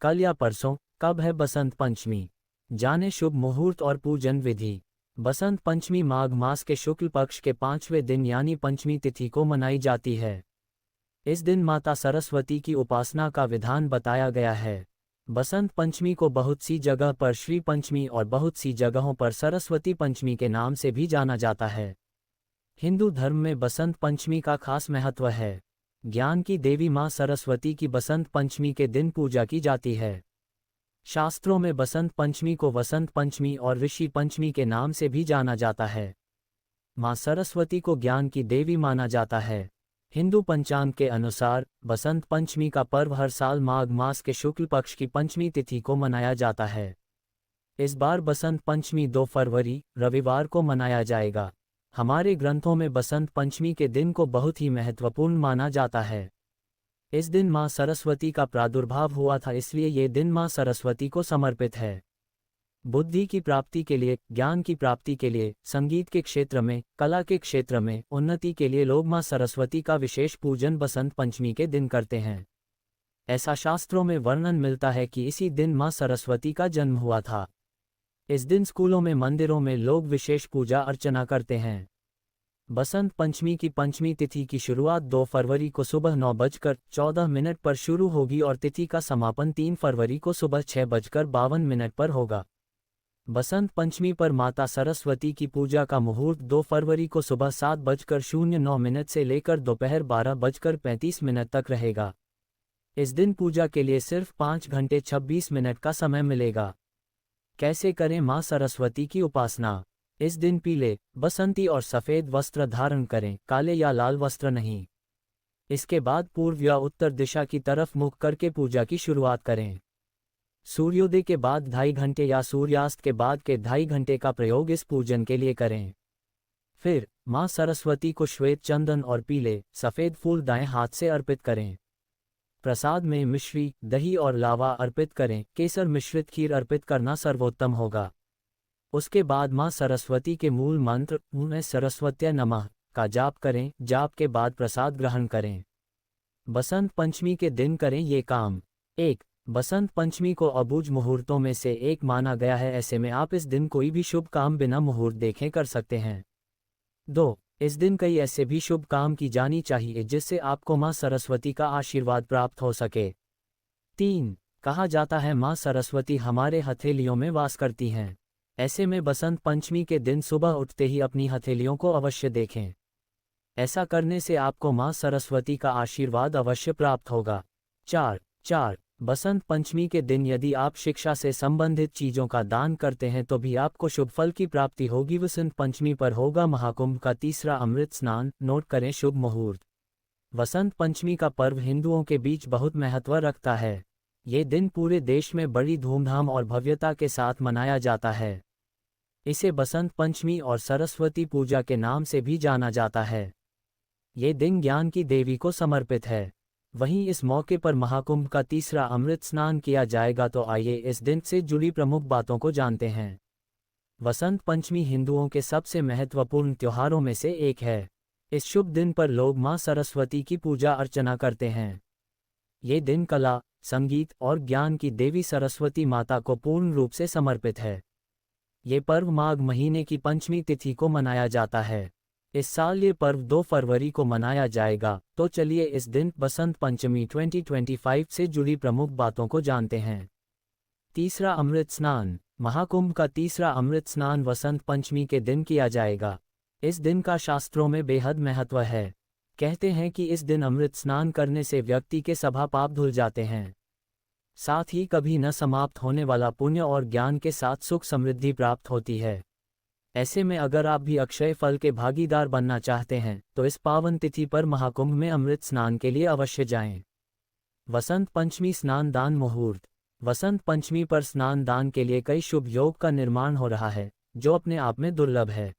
कल या परसों? कब है बसंत पंचमी? जाने शुभ मुहूर्त और पूजन विधि। बसंत पंचमी माघ मास के शुक्ल पक्ष के 5वें दिन यानी पंचमी तिथि को मनाई जाती है। इस दिन माता सरस्वती की उपासना का विधान बताया गया है। बसंत पंचमी को बहुत सी जगह पर श्री पंचमी और बहुत सी जगहों पर सरस्वती पंचमी के नाम से भी जाना जाता है। हिंदू धर्म में बसंत पंचमी का खास महत्व है। ज्ञान की देवी मां सरस्वती की बसंत पंचमी के दिन पूजा की जाती है। शास्त्रों में बसंत पंचमी को वसंत पंचमी और ऋषि पंचमी के नाम से भी जाना जाता है। मां सरस्वती को ज्ञान की देवी माना जाता है। हिंदू पंचांग के अनुसार बसंत पंचमी का पर्व हर साल माघ मास के शुक्ल पक्ष की पंचमी तिथि को मनाया जाता है। इस बार बसंत पंचमी 2 फरवरी रविवार को मनाया जाएगा। हमारे ग्रंथों में बसंत पंचमी के दिन को बहुत ही महत्वपूर्ण माना जाता है। इस दिन मां सरस्वती का प्रादुर्भाव हुआ था, इसलिए ये दिन मां सरस्वती को समर्पित है। बुद्धि की प्राप्ति के लिए, ज्ञान की प्राप्ति के लिए, संगीत के क्षेत्र में, कला के क्षेत्र में उन्नति के लिए लोग मां सरस्वती का विशेष पूजन बसंत पंचमी के दिन करते हैं। ऐसा शास्त्रों में वर्णन मिलता है कि इसी दिन मां सरस्वती का जन्म हुआ था। इस दिन स्कूलों में, मंदिरों में लोग विशेष पूजा अर्चना करते हैं। बसंत पंचमी की पंचमी तिथि की शुरुआत 2 फरवरी को सुबह 9:14 पर शुरू होगी और तिथि का समापन 3 फरवरी को सुबह 6:52 पर होगा। बसंत पंचमी पर माता सरस्वती की पूजा का मुहूर्त 2 फरवरी को सुबह 7:09 से लेकर दोपहर 12:35 तक रहेगा। इस दिन पूजा के लिए सिर्फ 5 घंटे 26 मिनट का समय मिलेगा। कैसे करें मां सरस्वती की उपासना? इस दिन पीले, बसंती और सफ़ेद वस्त्र धारण करें, काले या लाल वस्त्र नहीं। इसके बाद पूर्व या उत्तर दिशा की तरफ मुख करके पूजा की शुरुआत करें। सूर्योदय के बाद 2.5 घंटे या सूर्यास्त के बाद के 2.5 घंटे का प्रयोग इस पूजन के लिए करें। फिर मां सरस्वती को श्वेत चंदन और पीले, सफ़ेद फूल दाएं हाथ से अर्पित करें। प्रसाद में मिश्री, दही और लावा अर्पित करें। केसर मिश्रित खीर अर्पित करना सर्वोत्तम होगा। उसके बाद मां सरस्वती के मूल मंत्र ॐ सरस्वत्यै नमः का जाप करें। जाप के बाद प्रसाद ग्रहण करें। बसंत पंचमी के दिन करें ये काम। 1. बसंत पंचमी को अबूझ मुहूर्तों में से एक माना गया है, ऐसे में आप इस दिन कोई भी शुभ काम बिना मुहूर्त देखे कर सकते हैं। 2. इस दिन कई ऐसे भी शुभ काम की जानी चाहिए जिससे आपको मां सरस्वती का आशीर्वाद प्राप्त हो सके। 3. कहा जाता है मां सरस्वती हमारे हथेलियों में वास करती हैं। ऐसे में बसंत पंचमी के दिन सुबह उठते ही अपनी हथेलियों को अवश्य देखें। ऐसा करने से आपको मां सरस्वती का आशीर्वाद अवश्य प्राप्त होगा। 4. बसंत पंचमी के दिन यदि आप शिक्षा से संबंधित चीज़ों का दान करते हैं तो भी आपको शुभ फल की प्राप्ति होगी। बसंत पंचमी पर होगा महाकुंभ का तीसरा अमृत स्नान। नोट करें शुभ मुहूर्त। वसंत पंचमी का पर्व हिंदुओं के बीच बहुत महत्व रखता है। ये दिन पूरे देश में बड़ी धूमधाम और भव्यता के साथ मनाया जाता है। इसे बसंत पंचमी और सरस्वती पूजा के नाम से भी जाना जाता है। ये दिन ज्ञान की देवी को समर्पित है। वहीं इस मौके पर महाकुंभ का तीसरा अमृत स्नान किया जाएगा। तो आइए इस दिन से जुड़ी प्रमुख बातों को जानते हैं। वसंत पंचमी हिंदुओं के सबसे महत्वपूर्ण त्योहारों में से एक है। इस शुभ दिन पर लोग मां सरस्वती की पूजा अर्चना करते हैं। ये दिन कला, संगीत और ज्ञान की देवी सरस्वती माता को पूर्ण रूप से समर्पित है। ये पर्व माघ महीने की पंचमी तिथि को मनाया जाता है। इस साल ये पर्व 2 फरवरी को मनाया जाएगा। तो चलिए इस दिन बसंत पंचमी 2025 से जुड़ी प्रमुख बातों को जानते हैं। तीसरा अमृत स्नान। महाकुंभ का तीसरा अमृत स्नान वसंत पंचमी के दिन किया जाएगा। इस दिन का शास्त्रों में बेहद महत्व है। कहते हैं कि इस दिन अमृत स्नान करने से व्यक्ति के सभी पाप धुल जाते हैं। साथ ही कभी न समाप्त होने वाला पुण्य और ज्ञान के साथ सुख समृद्धि प्राप्त होती है। ऐसे में अगर आप भी अक्षय फल के भागीदार बनना चाहते हैं तो इस पावन तिथि पर महाकुंभ में अमृत स्नान के लिए अवश्य जाएं। वसंत पंचमी स्नान दान मुहूर्त। वसंत पंचमी पर स्नान दान के लिए कई शुभ योग का निर्माण हो रहा है, जो अपने आप में दुर्लभ है।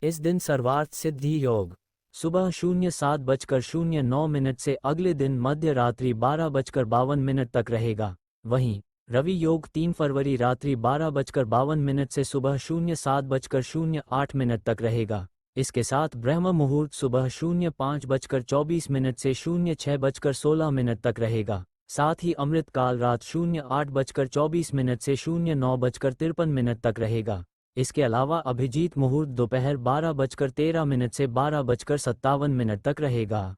इस दिन सर्वार्थ सिद्धि योग सुबह 07:09 से अगले दिन मध्य रात्रि 12:52 तक रहेगा। वहीं रवि योग 3 फरवरी रात्रि 12:52 से सुबह 07:08 तक रहेगा। इसके साथ ब्रह्म मुहूर्त सुबह 05:24 से 06:16 तक रहेगा। साथ ही अमृतकाल रात 08:24 से 09:53 तक रहेगा। इसके अलावा अभिजीत मुहूर्त दोपहर 12:13 से 12:57 तक रहेगा।